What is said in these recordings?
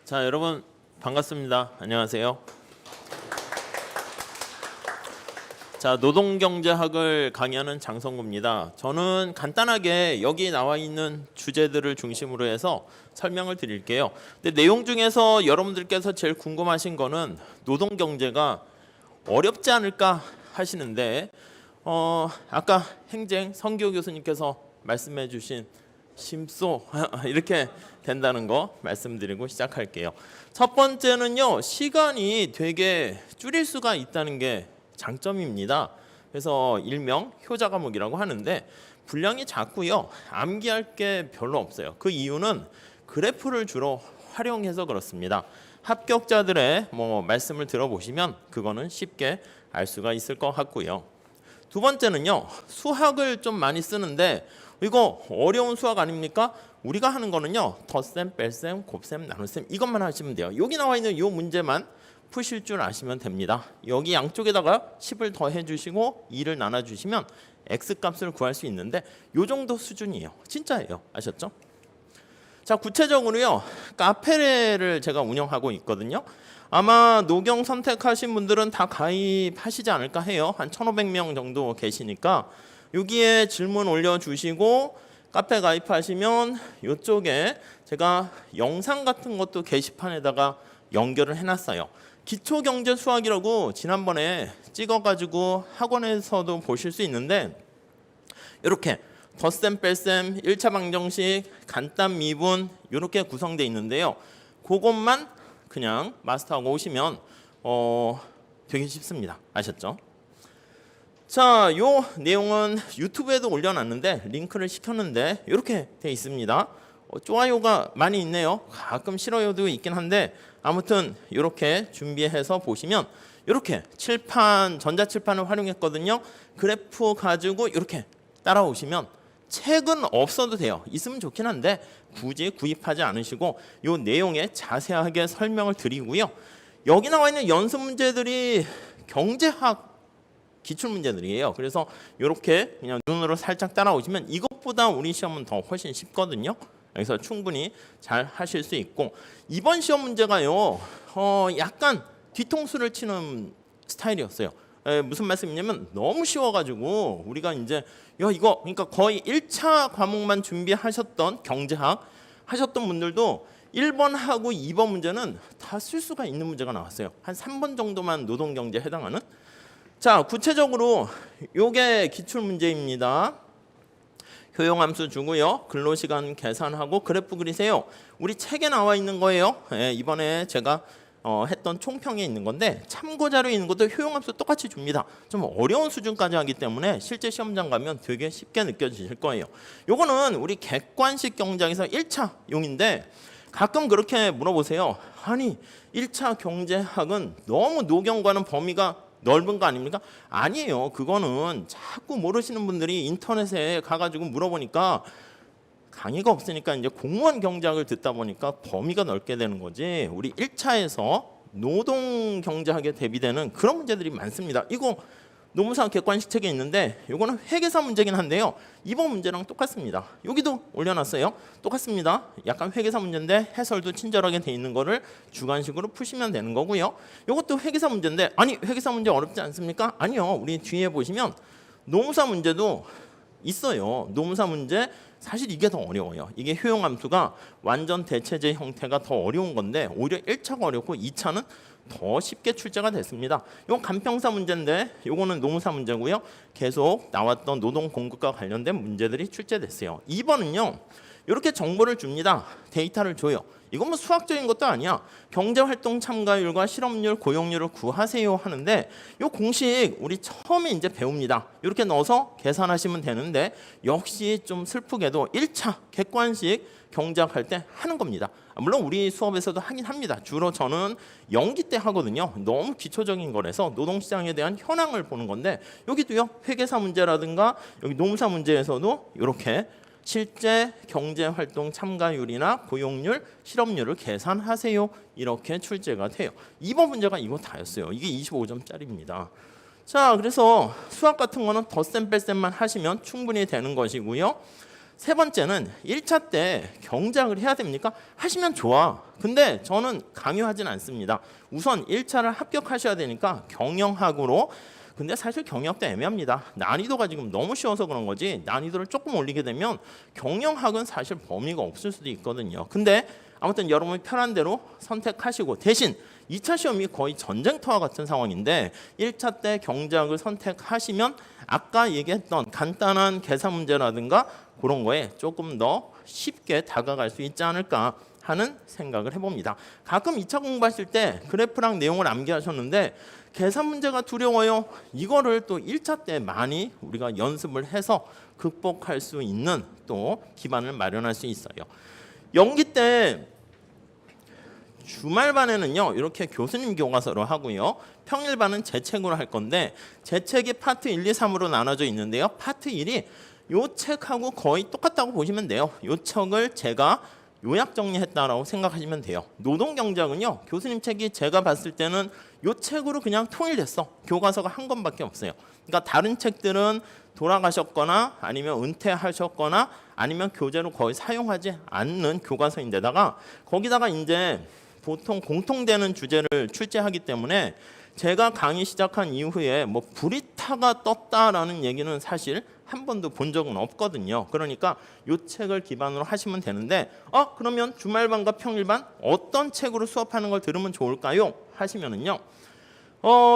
자, 여러분 반갑습니다. 안녕하세요. 자, 노동경제학을 강의하는 장성구입니다. 저는 간단하게 여기 나와 있는 주제들을 중심으로 해서 설명을 드릴게요. 근데 내용 중에서 여러분들께서 제일 궁금하신 거는 노동경제가 어렵지 않을까 하시는데 아까 행쟁 성기호 교수님께서 말씀해 주신 심소 이렇게 된다는 거 말씀드리고 시작할게요. 첫 번째는요, 시간이 되게 줄일 수가 있다는 게 장점입니다. 그래서 일명 효자 과목이라고 하는데 분량이 작고요, 암기할 게 별로 없어요. 그 이유는 그래프를 주로 활용해서 그렇습니다. 합격자들의 말씀을 들어보시면 그거는 쉽게 알 수가 있을 것 같고요. 두 번째는요, 수학을 좀 많이 쓰는데 이거 어려운 수학 아닙니까? 우리가 하는 거는요, 덧셈, 뺄셈, 곱셈, 나눗셈 이것만 하시면 돼요. 여기 나와 있는 이 문제만 푸실 줄 아시면 됩니다. 여기 양쪽에다가 10을 더해 주시고 2를 나눠 주시면 x값을 구할 수 있는데 이 정도 수준이에요. 진짜예요. 아셨죠? 자, 구체적으로요, 카페를 제가 운영하고 있거든요. 아마 노경 선택하신 분들은 다 가입하시지 않을까 해요. 한 1,500명 정도 계시니까 여기에 질문 올려주시고 카페 가입하시면 이쪽에 제가 영상 같은 것도 게시판에다가 연결을 해놨어요. 기초경제 수학이라고 지난번에 찍어가지고 학원에서도 보실 수 있는데 이렇게 덧셈, 뺄셈, 1차 방정식, 간단 미분 이렇게 구성되어 있는데요. 그것만 그냥 마스터하고 오시면 되게 쉽습니다. 아셨죠? 자, 요 내용은 유튜브에도 올려놨는데 링크를 시켰는데 이렇게 돼 있습니다. 좋아요가 많이 있네요. 가끔 싫어요도 있긴 한데 아무튼 이렇게 준비해서 보시면 이렇게 칠판, 전자칠판을 활용했거든요. 그래프 가지고 이렇게 따라오시면 책은 없어도 돼요. 있으면 좋긴 한데 굳이 구입하지 않으시고 이 내용에 자세하게 설명을 드리고요. 여기 나와 있는 연습 문제들이 경제학 기출문제들이에요. 그래서 이렇게 그냥 눈으로 살짝 따라오시면 이것보다 우리 시험은 더 훨씬 쉽거든요. 그래서 충분히 잘 하실 수 있고, 이번 시험 문제가요, 약간 뒤통수를 치는 스타일이었어요. 무슨 말씀이냐면 너무 쉬워가지고 우리가 이제 이거 그러니까 거의 1차 과목만 준비하셨던 경제학 하셨던 분들도 1번하고 2번 문제는 다 쓸 수가 있는 문제가 나왔어요. 한 3번 정도만 노동경제에 해당하는. 자, 구체적으로 요게 기출 문제입니다. 효용함수 주고요, 근로시간 계산하고 그래프 그리세요. 우리 책에 나와 있는 거예요. 이번에 제가 했던 총평에 있는 건데 참고자료에 있는 것도 효용함수 똑같이 줍니다. 좀 어려운 수준까지 하기 때문에 실제 시험장 가면 되게 쉽게 느껴지실 거예요. 요거는 우리 객관식 경제학에서 1차 용인데 가끔 그렇게 물어보세요. 아니 1차 경제학은 너무 노경과는 범위가 넓은 거 아닙니까? 아니에요. 그거는 자꾸 모르시는 분들이 인터넷에 가가지고 물어보니까 강의가 없으니까 이제 공무원 경제학을 듣다 보니까 범위가 넓게 되는 거지, 우리 1차에서 노동 경제학에 대비되는 그런 문제들이 많습니다. 이거 노무사 객관식 책에 있는데 이거는 회계사 문제긴 한데요, 이번 문제랑 똑같습니다. 여기도 올려놨어요. 똑같습니다. 약간 회계사 문제인데 해설도 친절하게 돼 있는 거를 주관식으로 푸시면 되는 거고요. 이것도 회계사 문제인데 아니 회계사 문제 어렵지 않습니까? 아니요. 우리 뒤에 보시면 노무사 문제도 있어요. 노무사 문제 사실 이게 더 어려워요. 이게 효용함수가 완전 대체제 형태가 더 어려운 건데 오히려 1차가 어렵고 2차는 더 쉽게 출제가 됐습니다. 이건 간평사 문제인데 이거는 노무사 문제고요. 계속 나왔던 노동 공급과 관련된 문제들이 출제됐어요. 2번은요. 이렇게 정보를 줍니다. 데이터를 줘요. 이건 뭐 수학적인 것도 아니야. 경제활동 참가율과 실업률, 고용률을 구하세요 하는데 이 공식 우리 처음에 이제 배웁니다. 이렇게 넣어서 계산하시면 되는데 역시 좀 슬프게도 1차 객관식 경제학 할 때 하는 겁니다. 물론 우리 수업에서도 하긴 합니다. 주로 저는 연기 때 하거든요. 너무 기초적인 거라서 노동시장에 대한 현황을 보는 건데 여기도요, 회계사 문제라든가 여기 노무사 문제에서도 이렇게 실제 경제활동 참가율이나 고용률, 실업률을 계산하세요. 이렇게 출제가 돼요. 이번 문제가 이거 다였어요. 이게 25점짜리입니다. 자, 그래서 수학 같은 거는 덧셈 뺄셈만 하시면 충분히 되는 것이고요. 세 번째는 1차 때 경작을 해야 됩니까? 하시면 좋아. 근데 저는 강요하진 않습니다. 우선 1차를 합격하셔야 되니까 경영학으로. 근데 사실 경영학도 애매합니다. 난이도가 지금 너무 쉬워서 그런 거지 난이도를 조금 올리게 되면 경영학은 사실 범위가 없을 수도 있거든요. 근데 아무튼 여러분이 편한 대로 선택하시고, 대신 2차 시험이 거의 전쟁터와 같은 상황인데 1차 때 경작을 선택하시면 아까 얘기했던 간단한 계산 문제라든가 그런 거에 조금 더 쉽게 다가갈 수 있지 않을까 하는 생각을 해봅니다. 가끔 2차 공부하실 때 그래프랑 내용을 암기하셨는데 계산 문제가 두려워요. 이거를 또 1차 때 많이 우리가 연습을 해서 극복할 수 있는 또 기반을 마련할 수 있어요. 연기 때 주말반에는요 이렇게 교수님 교과서로 하고요, 평일반은 제 책으로 할 건데 제 책이 파트 1, 2, 3으로 나눠져 있는데요. 파트 1이 요 책하고 거의 똑같다고 보시면 돼요. 요 책을 제가 요약 정리했다라고 생각하시면 돼요. 노동경작은요 교수님 책이 제가 봤을 때는 요 책으로 그냥 통일됐어. 교과서가 한 권밖에 없어요. 그러니까 다른 책들은 돌아가셨거나 아니면 은퇴하셨거나 아니면 교재로 거의 사용하지 않는 교과서인데다가 거기다가 이제 보통 공통되는 주제를 출제하기 때문에 제가 강의 시작한 이후에 뭐 브리타가 떴다라는 얘기는 사실 한 번도 본 적은 없거든요. 그러니까 이 책을 기반으로 하시면 되는데 그러면 주말반과 평일반 어떤 책으로 수업하는 걸 들으면 좋을까요? 하시면은요.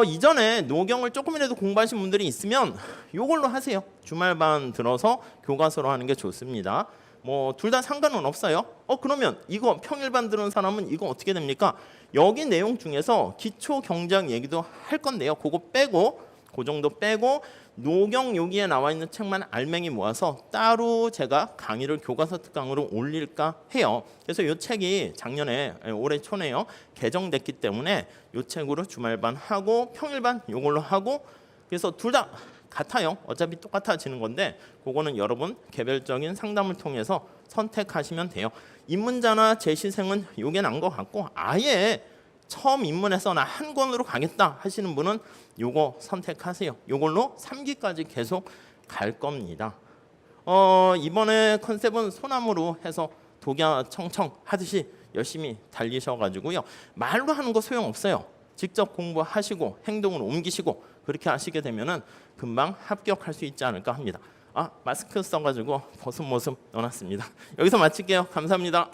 이전에 노경을 조금이라도 공부하신 분들이 있으면 이걸로 하세요. 주말반 들어서 교과서로 하는 게 좋습니다. 뭐 둘 다 상관은 없어요. 그러면 이거 평일반 들은 사람은 이거 어떻게 됩니까? 여기 내용 중에서 기초 경작 얘기도 할 건데요. 그거 빼고 그 정도 빼고 노경 여기에 나와 있는 책만 알맹이 모아서 따로 제가 강의를 교과서 특강으로 올릴까 해요. 그래서 이 책이 작년에 올해 초네요 개정됐기 때문에 이 책으로 주말반 하고 평일반 이걸로 하고, 그래서 둘 다 같아요. 어차피 똑같아지는 건데 그거는 여러분 개별적인 상담을 통해서 선택하시면 돼요. 입문자나 재시생은 요게 난 것 같고, 아예 처음 입문해서 나 한 권으로 가겠다 하시는 분은 요거 선택하세요. 요걸로 3기까지 계속 갈 겁니다. 이번에 컨셉은 소나무로 해서 독야 청청 하듯이 열심히 달리셔가지고요. 말로 하는 거 소용없어요. 직접 공부하시고 행동으로 옮기시고 그렇게 하시게 되면은 금방 합격할 수 있지 않을까 합니다. 마스크 써가지고 벗은 모습 넣어놨습니다. 여기서 마칠게요. 감사합니다.